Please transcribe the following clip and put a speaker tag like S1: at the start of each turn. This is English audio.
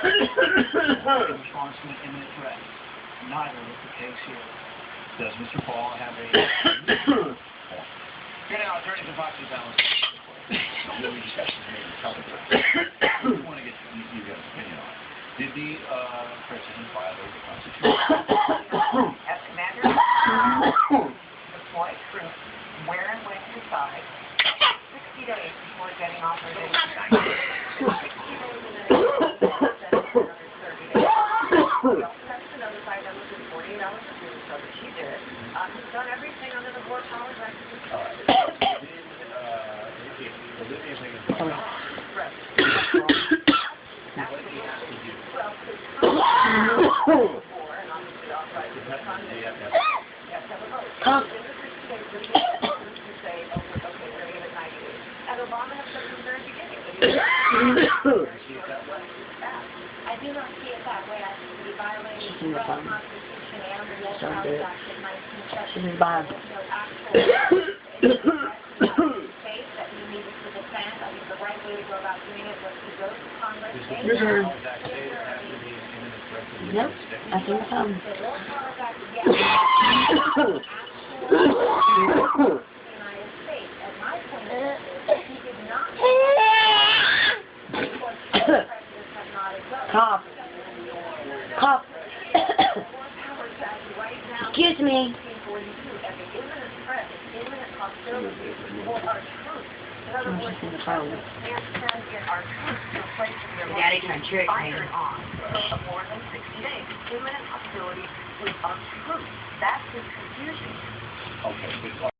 S1: in response to an imminent threat. Neither is the case here. Does Mr. Paul have a... Get out, attorney to Fox's balance. Really discussions made in public. I want to get you guys' opinion on it. Did the president violate the Constitution?
S2: As commander, deploy troops where and when to decide 60 days before getting authorization. 60 days and then another 30 days. Don't have to notify them within 48 hours of doing so, but she did. He's done everything under the War Powers Act.
S1: All right. If Olivia Higgins was not,
S2: Right.
S1: what did he have to do?
S2: Well, before, and obviously authorized the Sunday.
S1: Yeah.
S2: Yes, have a vote. In the 60 days, we say, okay, we're going to give it 90 days. And Obama has said from the very beginning that he was
S3: I do not see it that way. I think we violated the U.S. Constitution and the War Powers Act of 1970. There's no actual space that we needed to defend. I think the right way to go about doing it was to go to Congress.
S4: Yep, I think so.
S3: The War Powers Act, yes, actual United States. And my point is that he did not because the president had not invoked.
S4: Cough. Cough. Excuse me.
S2: Daddy turned trick on for more than 60 days. Imminent hostility with our troops. That's his confusion.
S1: Okay.